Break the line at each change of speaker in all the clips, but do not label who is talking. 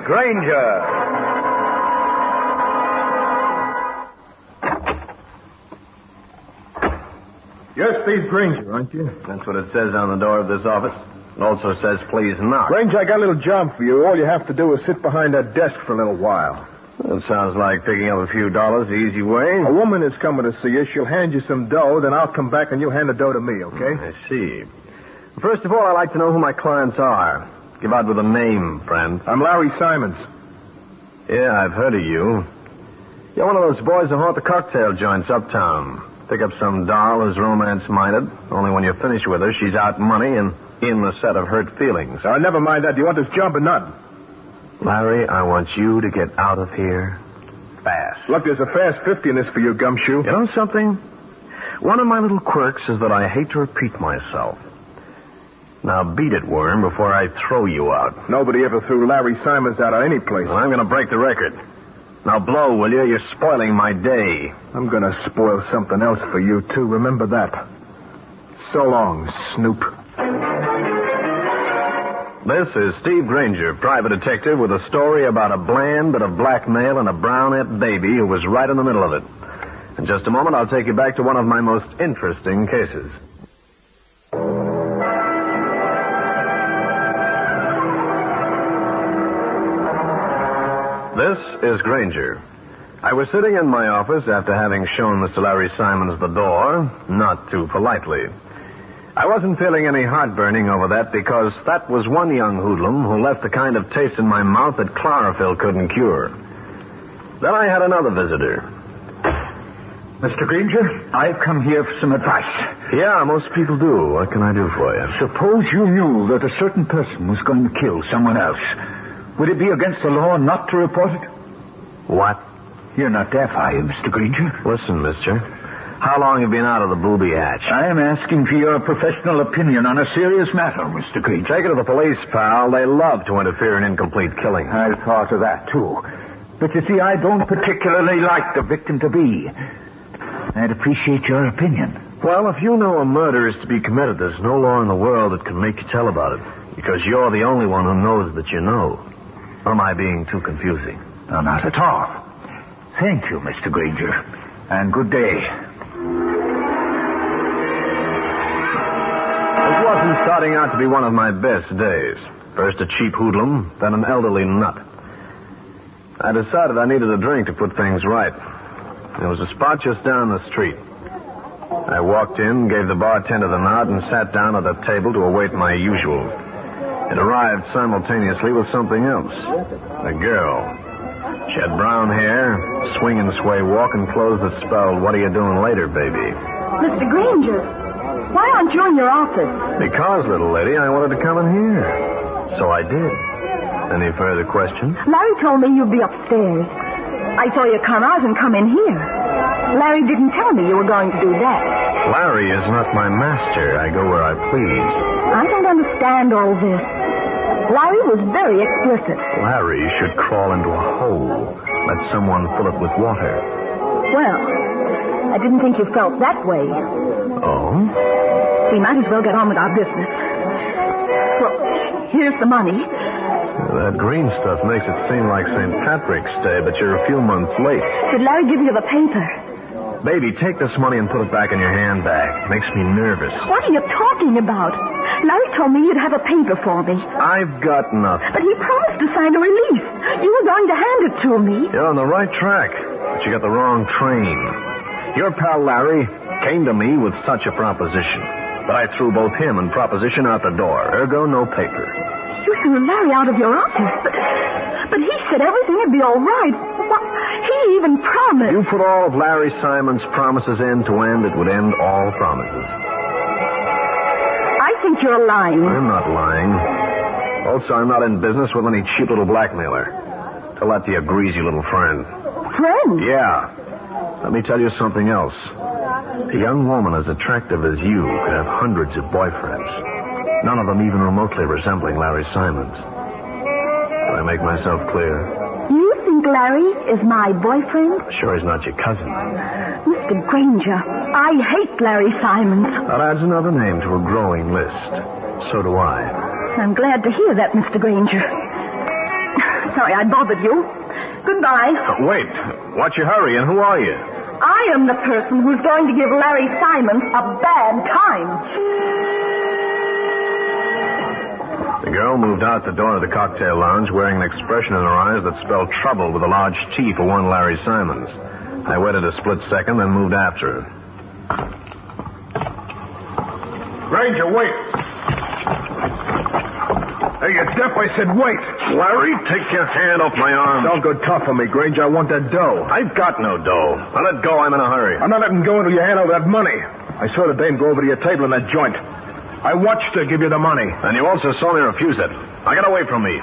Granger.
You're Steve Granger, aren't you?
That's what it says on the door of this office. It also says, please knock.
Granger, I got a little job for you. All you have to do is sit behind that desk for a little while.
That sounds like picking up a few dollars the easy way.
A woman is coming to see you. She'll hand you some dough, then I'll come back and you'll hand the dough to me, okay?
I see. First of all, I'd like to know who my clients are. Give out with a name, friend.
I'm Larry Simmons.
Yeah, I've heard of you. You're one of those boys who haunt the cocktail joints uptown. Pick up some doll who's romance-minded. Only when you're finished with her, she's out money and in the set of hurt feelings.
Never mind that. Do you want this job or not?
Larry, I want you to get out of here fast.
Look, there's a fast 50 in this for you, Gumshoe.
You know something? One of my little quirks is that I hate to repeat myself. Now beat it, Worm, before I throw you out.
Nobody ever threw Larry Simmons out of any place.
Well, I'm going to break the record. Now blow, will you? You're spoiling my day.
I'm going to spoil something else for you, too. Remember that. So long, Snoop.
This is Steve Granger, private detective, with a story about a bland bit of blackmail and a brownette baby who was right in the middle of it. In just a moment, I'll take you back to one of my most interesting cases. This is Granger. I was sitting in my office after having shown Mr. Larry Simmons the door, not too politely. I wasn't feeling any heartburning over that because that was one young hoodlum who left the kind of taste in my mouth that chlorophyll couldn't cure. Then I had another visitor.
Mr. Granger, I've come here for some advice.
Yeah, most people do. What can I do for you?
Suppose you knew that a certain person was going to kill someone else. Would it be against the law not to report it?
What?
You're not deaf, are you, Mr. Granger?
Listen, mister. How long have you been out of the booby hatch?
I am asking for your professional opinion on a serious matter, Mr. Granger.
Take it to the police, pal. They love to interfere in incomplete killing.
I thought of that, too. But you see, I don't particularly like the victim-to-be. I'd appreciate your opinion.
Well, if you know a murder is to be committed, there's no law in the world that can make you tell about it. Because you're the only one who knows that you know. Or am I being too confusing?
No, not at all. Thank you, Mr. Granger. And good day.
It wasn't starting out to be one of my best days. First a cheap hoodlum, then an elderly nut. I decided I needed a drink to put things right. There was a spot just down the street. I walked in, gave the bartender the nod, and sat down at a table to await my usual. It arrived simultaneously with something else. A girl. She had brown hair, swing and sway walk, and clothes that spelled, "What are you doing later, baby?"
Mr. Granger, why aren't you in your office?
Because, little lady, I wanted to come in here. So I did. Any further questions?
Larry told me you'd be upstairs. I saw you come out and come in here. Larry didn't tell me you were going to do that.
Larry is not my master. I go where I please.
I don't understand all this. Larry was very explicit.
Larry should crawl into a hole. Let someone fill it with water.
Well, I didn't think you felt that way.
Oh?
We might as well get on with our business. Well, here's the money.
That green stuff makes it seem like St. Patrick's Day, but you're a few months late.
Did Larry give you the paper?
Baby, take this money and put it back in your handbag. Makes me nervous.
What are you talking about? Larry told me you'd have a paper for me.
I've got nothing.
But he promised to sign a release. You were going to hand it to me.
You're on the right track, but you got the wrong train. Your pal Larry came to me with such a proposition, but I threw both him and proposition out the door. Ergo, no paper.
You threw Larry out of your office, but he said everything would be all right. He even promised.
You put all of Larry Simmons' promises end to end, it would end all promises.
I think you're lying.
I'm not lying. Also, I'm not in business with any cheap little blackmailer. Tell that to your greasy little friend.
Friend?
Yeah. Let me tell you something else. A young woman as attractive as you could have hundreds of boyfriends. None of them even remotely resembling Larry Simmons. Did I make myself clear?
You think Larry is my boyfriend?
Sure he's not your cousin.
Mr. Granger, I hate Larry Simmons.
That adds another name to a growing list. So do I.
I'm glad to hear that, Mr. Granger. sorry I bothered you. Goodbye.
Wait. What's your hurry, and who are you?
I am the person who's going to give Larry Simmons a bad time.
The girl moved out the door of the cocktail lounge wearing an expression in her eyes that spelled trouble with a large T for one Larry Simmons. I waited a split second, then moved after her.
Granger, wait. Hey, you deaf? I said wait.
Larry, take your hand off my arm.
Don't go tough on me, Granger. I want that dough.
I've got no dough. Now let go. I'm in a hurry.
I'm not letting go until you hand over that money. I saw the dame go over to your table in that joint. I watched her give you the money.
And you also saw me refuse it. Now get away from me.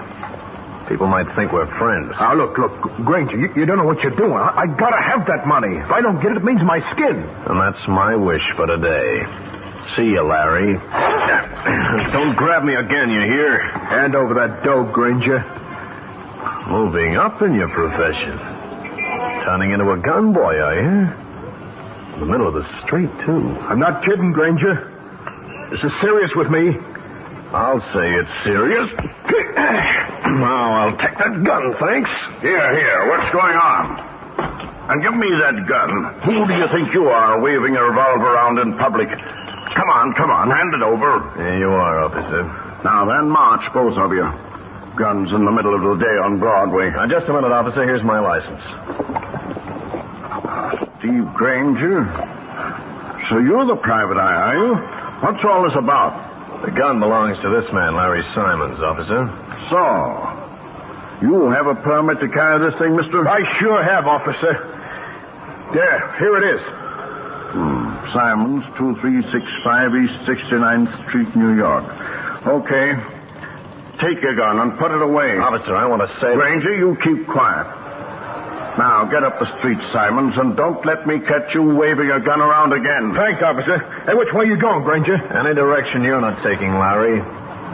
People might think we're friends.
Now, look, Granger, you don't know what you're doing. I gotta have that money. If I don't get it, it means my skin.
And that's my wish for today. See you, Larry. Don't grab me again, you hear?
Hand over that dough, Granger.
Moving up in your profession. Turning into a gun boy, are you? In the middle of the street, too.
I'm not kidding, Granger. This is serious with me.
I'll say it's serious. Now, I'll take that gun, thanks.
Here, what's going on? And give me that gun. Who do you think you are, waving a revolver around in public? Come on, hand it over.
Here you are, officer.
Now then, march, both of you. Guns in the middle of the day on Broadway.
Now, just a minute, officer. Here's my license.
Steve Granger? So you're the private eye, are you? What's all this about?
The gun belongs to this man, Larry Simmons, officer.
So, you have a permit to carry this thing, mister?
I sure have, officer. There, here it is.
Simmons, 2365 East 69th Street, New York. Okay. Take your gun and put it away.
Officer, I want to say...
Granger, you keep quiet. Now, get up the street, Simmons, and don't let me catch you waving a gun around again.
Thanks, officer. Hey, which way are you going, Granger?
Any direction you're not taking, Larry.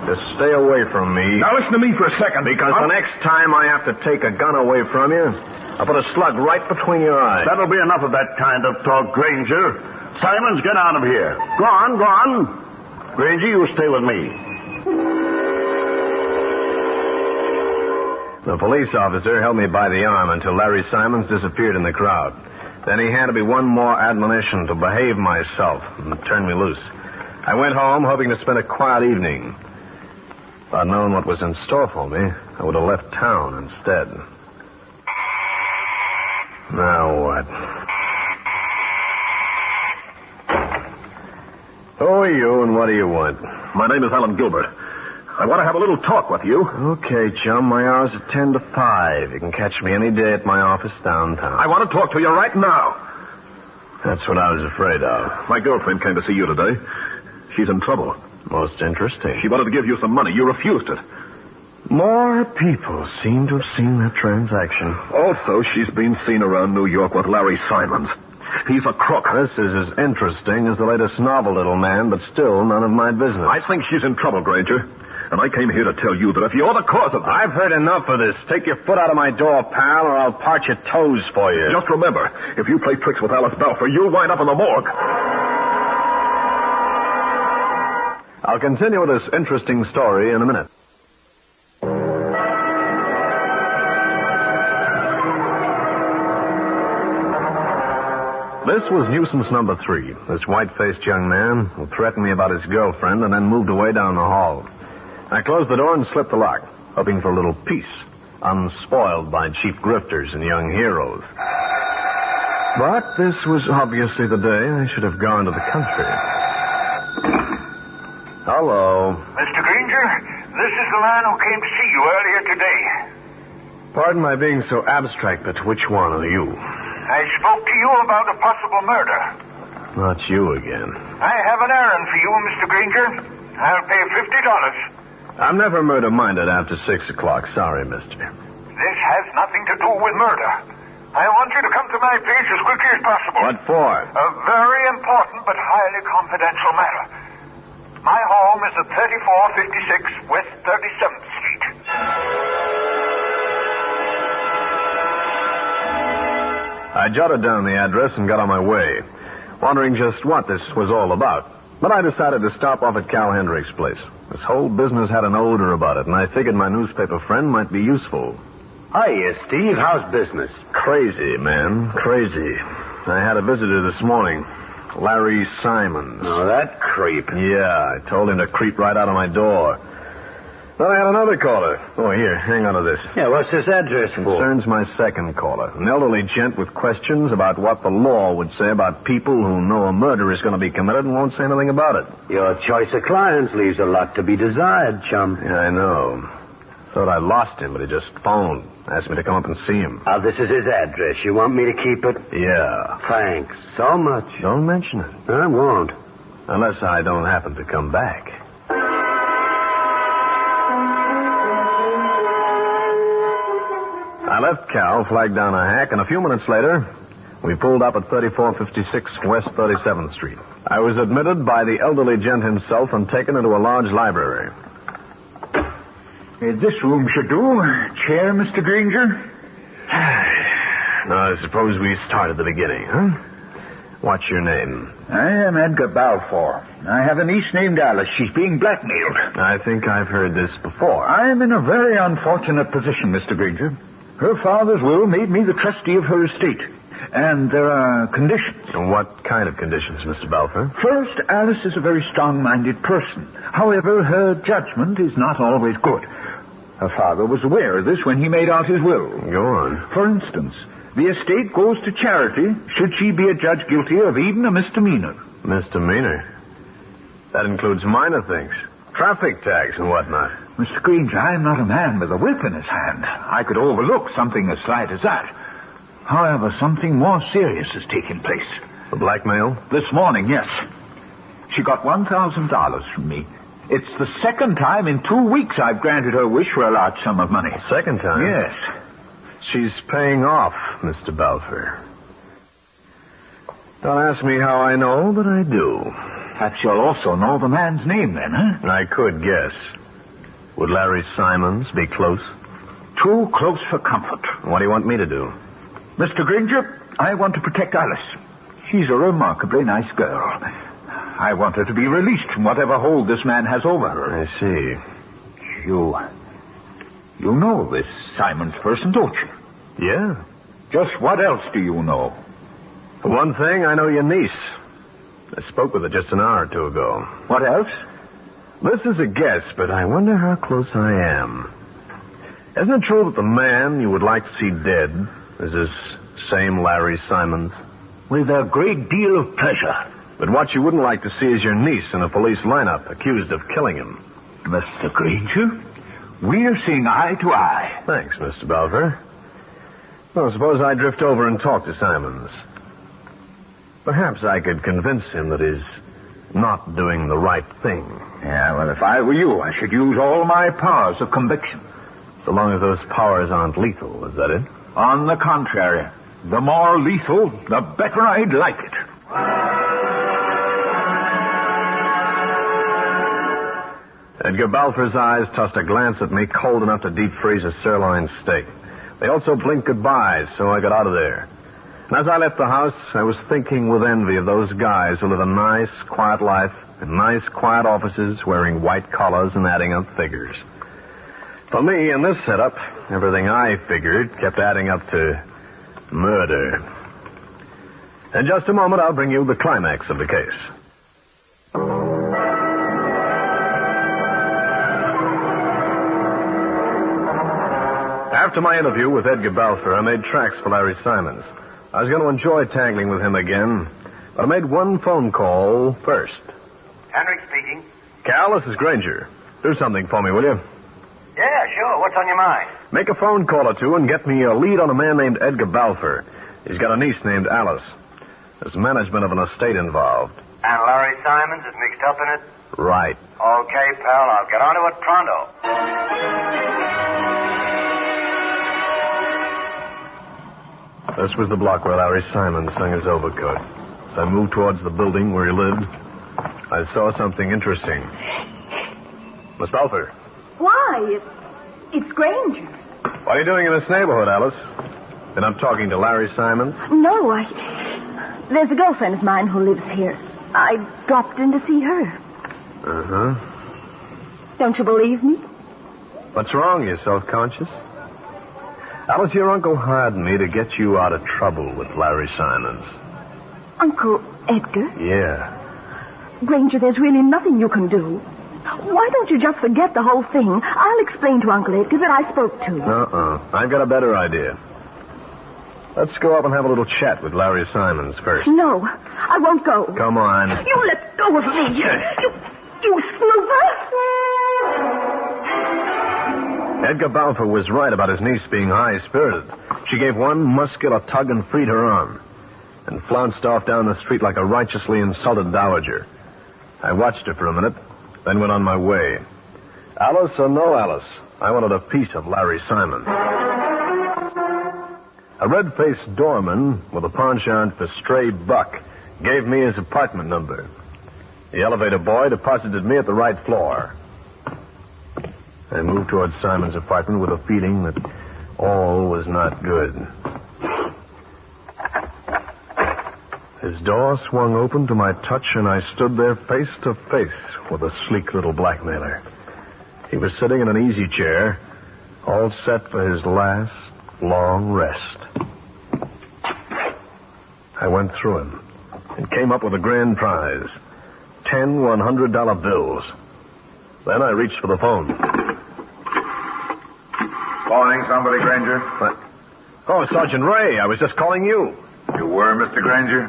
Just stay away from me.
Now, listen to me for a second.
Because the next time I have to take a gun away from you, I'll put a slug right between your eyes.
That'll be enough of that kind of talk, Granger. Simmons, get out of here. Go on. Granger, you stay with me.
The police officer held me by the arm until Larry Simmons disappeared in the crowd. Then he handed me one more admonition to behave myself and turn me loose. I went home hoping to spend a quiet evening. If I'd known what was in store for me, I would have left town instead. Now what? Who are you and what do you want?
My name is Alan Gilbert. I want to have a little talk with you.
Okay, chum. My hours are 10 to 5. You can catch me any day at my office downtown.
I want to talk to you right now.
That's what I was afraid of.
My girlfriend came to see you today. She's in trouble.
Most interesting.
She wanted to give you some money. You refused it.
More people seem to have seen that transaction.
Also, she's been seen around New York with Larry Simmons. He's a crook.
This is as interesting as the latest novel, little man, but still none of my business.
I think she's in trouble, Granger. And I came here to tell you that if you're the cause of it...
I've heard enough of this. Take your foot out of my door, pal, or I'll part your toes for you.
Just remember, if you play tricks with Alice Balfour, you'll wind up in the morgue.
I'll continue with this interesting story in a minute. This was nuisance number 3, this white-faced young man who threatened me about his girlfriend and then moved away down the hall. I closed the door and slipped the lock, hoping for a little peace, unspoiled by cheap grifters and young heroes. But this was obviously the day I should have gone to the country. Hello.
Mr. Granger, this is the man who came to see you earlier today.
Pardon my being so abstract, but which one are you?
I spoke to you about a possible murder.
Not you again.
I have an errand for you, Mr. Granger. I'll pay $50.
I'm never murder-minded after 6 o'clock. Sorry, mister.
This has nothing to do with murder. I want you to come to my place as quickly as possible.
What for?
A very important but highly confidential matter. My home is at 3456 West 37th Street.
I jotted down the address and got on my way, wondering just what this was all about. But I decided to stop off at Cal Hendrick's place. This whole business had an odor about it, and I figured my newspaper friend might be useful.
Hiya, Steve. How's business?
Crazy, man. Crazy. I had a visitor this morning. Larry Simmons.
Oh, that creep.
Yeah, I told him to creep right out of my door. Then I had another caller. Oh, here, hang on to this.
Yeah, what's this address for?
Concerns my second caller. An elderly gent with questions about what the law would say about people who know a murder is going to be committed and won't say anything about it.
Your choice of clients leaves a lot to be desired, chum.
Yeah, I know. Thought I lost him, but he just phoned. Asked me to come up and see him.
This is his address. You want me to keep it?
Yeah.
Thanks so much.
Don't mention it.
I won't.
Unless I don't happen to come back. I left Cal, flagged down a hack, and a few minutes later, we pulled up at 3456 West 37th Street. I was admitted by the elderly gent himself and taken into a large library.
This room should do. Chair, Mr. Granger?
Now, I suppose we start at the beginning, huh? What's your name?
I am Edgar Balfour. I have a niece named Alice. She's being blackmailed.
I think I've heard this before.
I am in a very unfortunate position, Mr. Granger. Her father's will made me the trustee of her estate. And there are conditions.
And what kind of conditions, Mr. Balfour?
First, Alice is a very strong-minded person. However, her judgment is not always good. Her father was aware of this when he made out his will.
Go on.
For instance, the estate goes to charity should she be adjudged guilty of even a misdemeanor.
Misdemeanor? That includes minor things. Traffic tags and whatnot.
Mr. Granger, I am not a man with a whip in his hand. I could overlook something as slight as that. However, something more serious has taken place.
The blackmail?
This morning, yes. She got $1,000 from me. It's the second time in 2 weeks I've granted her wish for a large sum of money.
Second time?
Yes.
She's paying off, Mr. Balfour. Don't ask me how I know, but I do.
Perhaps you'll also know the man's name then, huh?
I could guess. Would Larry Simmons be close?
Too close for comfort.
What do you want me to do?
Mr. Granger, I want to protect Alice. She's a remarkably nice girl. I want her to be released from whatever hold this man has over her.
I see.
You know this Simmons person, don't you?
Yeah.
Just what else do you know?
For one thing, I know your niece. I spoke with her just an hour or two ago.
What else?
This is a guess, but I wonder how close I am. Isn't it true that the man you would like to see dead is this same Larry Simmons?
With a great deal of pleasure.
But what you wouldn't like to see is your niece in a police lineup, accused of killing him.
Mr. Granger, we're seeing eye to eye.
Thanks, Mr. Balfour. Well, suppose I drift over and talk to Simmons. Perhaps I could convince him that he's not doing the right thing.
Yeah, well, if I were you, I should use all my powers of conviction.
So long as those powers aren't lethal, is that it?
On the contrary, the more lethal, the better I'd like it.
Edgar Balfour's eyes tossed a glance at me cold enough to deep freeze a sirloin steak. They also blinked goodbyes, so I got out of there. And as I left the house, I was thinking with envy of those guys who live a nice, quiet life in nice, quiet offices, wearing white collars and adding up figures. For me, in this setup, everything I figured kept adding up to murder. In just a moment, I'll bring you the climax of the case. After my interview with Edgar Balfour, I made tracks for Larry Simmons. I was going to enjoy tangling with him again, but I made one phone call first.
Henrik speaking.
Cal, this is Granger. Do something for me, will you?
Yeah, sure. What's on your mind?
Make a phone call or two and get me a lead on a man named Edgar Balfour. He's got a niece named Alice. There's management of an estate involved.
And Larry Simmons is mixed up in it?
Right.
Okay, pal. I'll get onto it pronto.
This was the block where Larry Simmons hung his overcoat. As I moved towards the building where he lived, I saw something interesting. Miss Balfour.
Why? It's Granger.
What are you doing in this neighborhood, Alice? Been up talking to Larry Simmons?
No, there's a girlfriend of mine who lives here. I dropped in to see her.
Uh-huh.
Don't you believe me?
What's wrong? You self-conscious? Alice, your uncle hired me to get you out of trouble with Larry Simmons.
Uncle Edgar?
Yeah.
Granger, there's really nothing you can do. Why don't you just forget the whole thing? I'll explain to Uncle Edgar that I spoke to.
I've got a better idea. Let's go up and have a little chat with Larry Simmons first.
No, I won't go.
Come on.
You let go of me. You snooper.
Edgar Balfour was right about his niece being high-spirited. She gave one muscular tug and freed her arm, and flounced off down the street like a righteously insulted dowager. I watched her for a minute, then went on my way. Alice or no Alice, I wanted a piece of Larry Simmons. A red-faced doorman with a penchant for stray buck gave me his apartment number. The elevator boy deposited me at the right floor. I moved towards Simon's apartment with a feeling that all was not good. His door swung open to my touch, and I stood there face to face with a sleek little blackmailer. He was sitting in an easy chair, all set for his last long rest. I went through him and came up with a grand prize, 10 $100 bills. Then I reached for the phone.
Calling somebody, Granger?
What? Oh, Sergeant Ray, I was just calling you.
You were, Mr. Granger?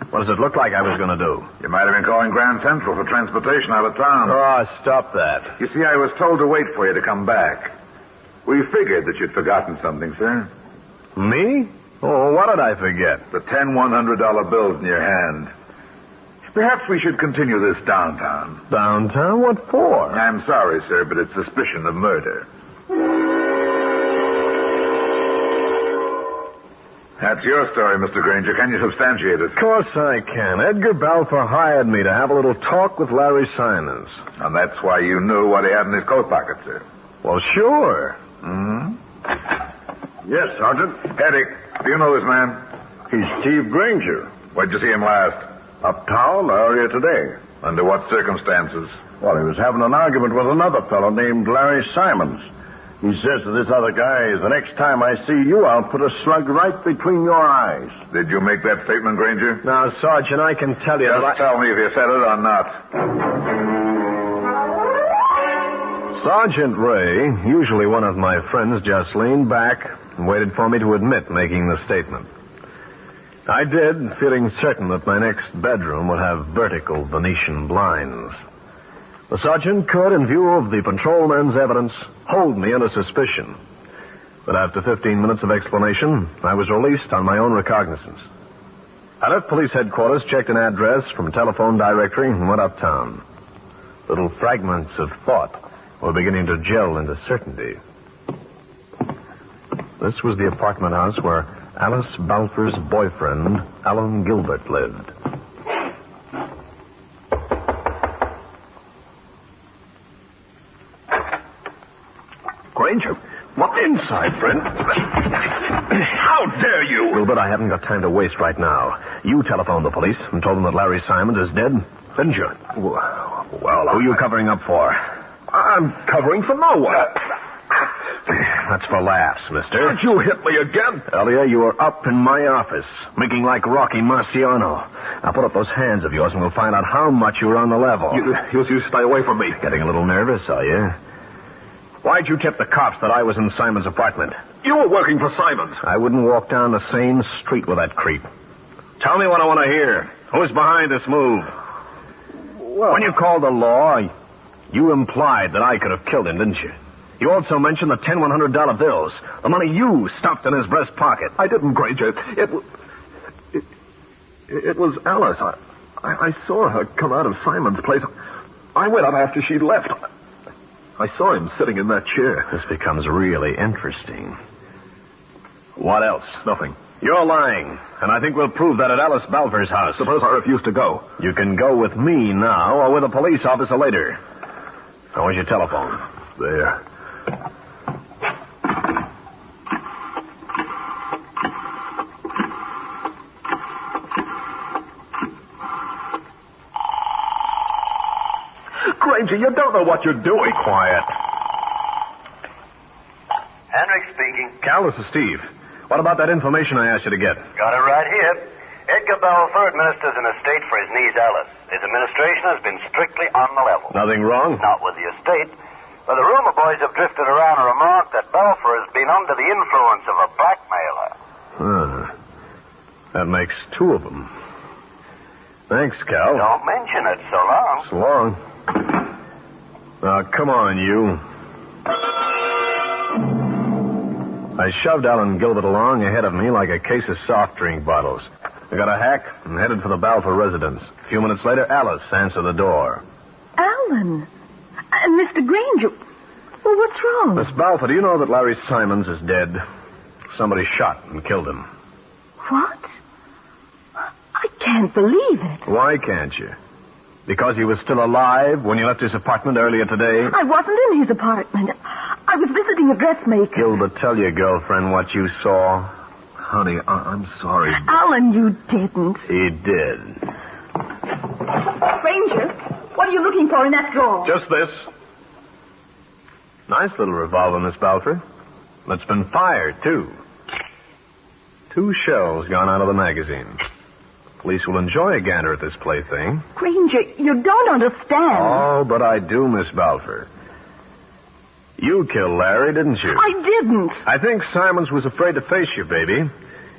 What does it look like I was going to do?
You might have been calling Grand Central for transportation out of town.
Oh, stop that.
You see, I was told to wait for you to come back. We figured that you'd forgotten something, sir.
Me? Oh, what did I forget?
The 10 $100 bills in your hand. Perhaps we should continue this downtown.
Downtown? What for?
I'm sorry, sir, but it's suspicion of murder. That's your story, Mr. Granger. Can you substantiate it?
Of course I can. Edgar Balfour hired me to have a little talk with Larry Simmons.
And that's why you knew what he had in his coat pocket, sir.
Well, sure.
Mm-hmm. Yes, Sergeant. Eddie, do you know this man?
He's Steve Granger.
Where'd you see him last?
Uptown earlier today.
Under what circumstances?
Well, he was having an argument with another fellow named Larry Simmons. He says to this other guy, the next time I see you, I'll put a slug right between your eyes.
Did you make that statement, Granger?
Now, Sergeant, I can tell you...
Just tell me if you said it or not.
Sergeant Ray, usually one of my friends, just leaned back and waited for me to admit making the statement. I did, feeling certain that my next bedroom would have vertical Venetian blinds. The sergeant could, in view of the patrolman's evidence, hold me under suspicion. But after 15 minutes of explanation, I was released on my own recognizance. I left police headquarters, checked an address from a telephone directory, and went uptown. Little fragments of thought were beginning to gel into certainty. This was the apartment house where Alice Balfour's boyfriend, Alan Gilbert, lived.
Granger, what inside, friend? How dare you?
Gilbert, I haven't got time to waste right now. You telephoned the police and told them that Larry Simmons is dead, didn't you?
Well,
who are you covering up for?
I'm covering for no one.
That's for laughs, mister.
Did you hit me again?
Earlier, you were up in my office, making like Rocky Marciano. Now, put up those hands of yours and we'll find out how much you were on the level.
You stay away from me.
Getting a little nervous, are you? Why'd you tip the cops that I was in Simon's apartment?
You were working for Simmons.
I wouldn't walk down the same street with that creep. Tell me what I want to hear. Who's behind this move?
Well,
when you called the law, you implied that I could have killed him, didn't you? You also mentioned the 10 $100 bills, the money you stuffed in his breast pocket.
I didn't, Granger. It was Alice. I saw her come out of Simon's place. I went up after she'd left. I saw him sitting in that chair.
This becomes really interesting. What else?
Nothing.
You're lying, and I think we'll prove that at Alice Balfour's house.
Suppose I refuse to go.
You can go with me now or with a police officer later. Now, where's your telephone?
There. Granger, you don't know what you're doing.
Quiet.
Hendricks speaking.
Cal, this is Steve. What about that information I asked you to get?
Got it right here. Edgar Balfour administers an estate for his niece Alice. His administration has been strictly on the level.
Nothing wrong?
Not with the estate. But the rumor boys have drifted around a remark that Balfour has been under the influence of a blackmailer.
That makes two of them. Thanks, Cal.
Don't mention it. So long.
So long. Now, come on, you. I shoved Alan Gilbert along ahead of me like a case of soft drink bottles. I got a hack and headed for the Balfour residence. A few minutes later, Alice answered the door.
Alan. And Mr. Granger. Well, what's wrong?
Miss Balfour, do you know that Larry Simmons is dead? Somebody shot and killed him.
What? I can't believe it.
Why can't you? Because he was still alive when you left his apartment earlier today?
I wasn't in his apartment. I was visiting a dressmaker.
Gilbert, tell your girlfriend what you saw.
Honey, I'm sorry.
Alan, you didn't.
He did.
Granger, what are you looking for in that drawer?
Just this. Nice little revolver, Miss Balfour. It's been fired, too. 2 shells gone out of the magazine. Police will enjoy a gander at this plaything.
Granger, you don't understand.
Oh, but I do, Miss Balfour. You killed Larry, didn't you?
I didn't.
I think Simmons was afraid to face you, baby.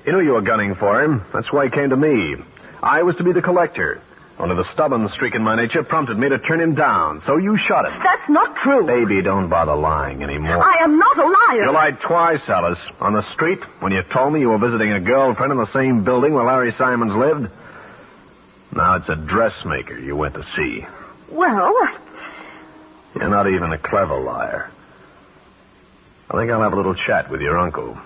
He knew you were gunning for him. That's why he came to me. I was to be the collector. Only the stubborn streak in my nature prompted me to turn him down, so you shot him.
That's not true.
Baby, don't bother lying anymore.
I am not a liar.
You lied twice, Alice. On the street, when you told me you were visiting a girlfriend in the same building where Larry Simmons lived. Now it's a dressmaker you went to see.
Well,
You're not even a clever liar. I think I'll have a little chat with your uncle.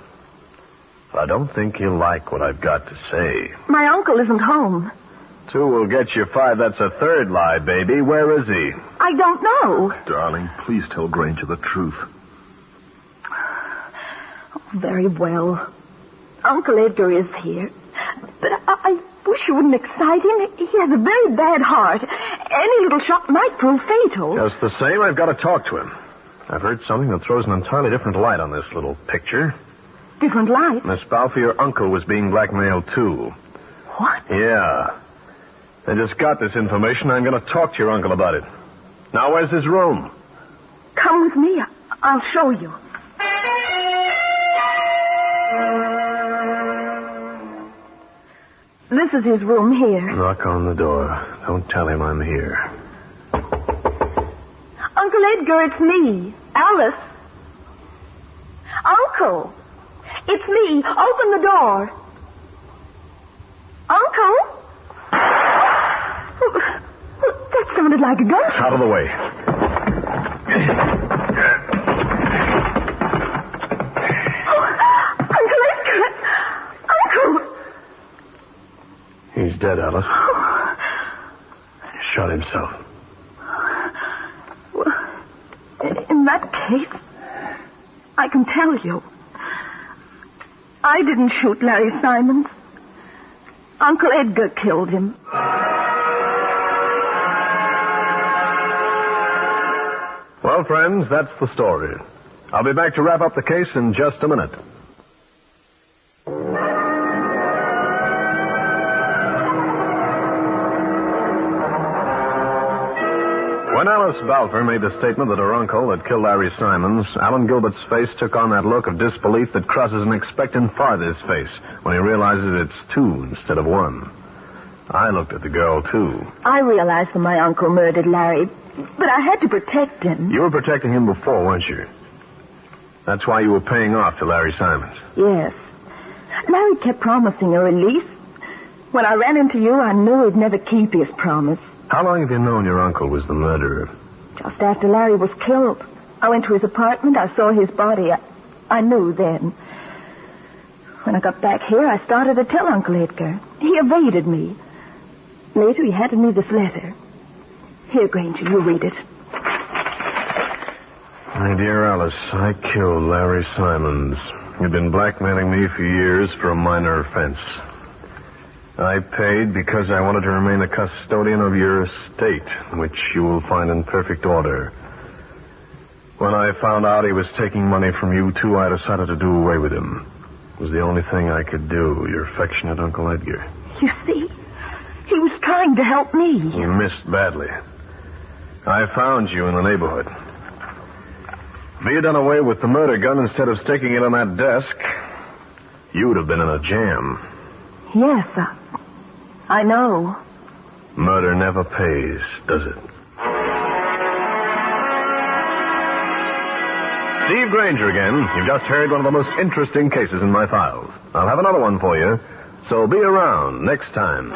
But I don't think he'll like what I've got to say.
my uncle isn't home.
2 will get you 5. That's a third lie, baby. Where is he?
I don't know.
Darling, please tell Granger the truth.
Very well. Uncle Edgar is here. But I wish you wouldn't excite him. He has a very bad heart. Any little shock might prove fatal.
Just the same, I've got to talk to him. I've heard something that throws an entirely different light on this little picture.
Different light.
Miss Balfour, your uncle was being blackmailed, too.
What?
Yeah. I just got this information. I'm going to talk to your uncle about it. Now, where's his room?
Come with me. I'll show you. This is his room here.
Knock on the door. Don't tell him I'm here.
Uncle Edgar, it's me, Alice. Uncle, it's me. Open the door. Uncle? That sounded like a gunshot.
Out of the way.
Uncle Edgar! Uncle!
He's dead, Alice. He shot himself.
In that case, I can tell you. I didn't shoot Larry Simmons. Uncle Edgar killed him.
Well, friends, that's the story. I'll be back to wrap up the case in just a minute. When Alice Balfour made the statement that her uncle had killed Larry Simmons, Alan Gilbert's face took on that look of disbelief that crosses an expectant father's face when he realizes it's 2 instead of 1. I looked at the girl, too.
I realized that my uncle murdered Larry, but I had to protect him.
You were protecting him before, weren't you? That's why you were paying off to Larry Simmons.
Yes. Larry kept promising a release. When I ran into you, I knew he'd never keep his promise.
How long have you known your uncle was the murderer?
Just after Larry was killed, I went to his apartment. I saw his body. I knew then. When I got back here, I started to tell Uncle Edgar. He evaded me. Later, he handed me this letter. Here, Granger, you read it.
My dear Alice, I killed Larry Simmons. You've been blackmailing me for years for a minor offense. I paid because I wanted to remain the custodian of your estate, which you will find in perfect order. When I found out he was taking money from you, too, I decided to do away with him. It was the only thing I could do, your affectionate Uncle Edgar.
You see? He was trying to help me.
You missed badly. I found you in the neighborhood. If he had done away with the murder gun instead of sticking it on that desk, you would have been in a jam.
Yes, I know.
Murder never pays, does it? Steve Granger again. You've just heard one of the most interesting cases in my files. I'll have another one for you, so be around next time.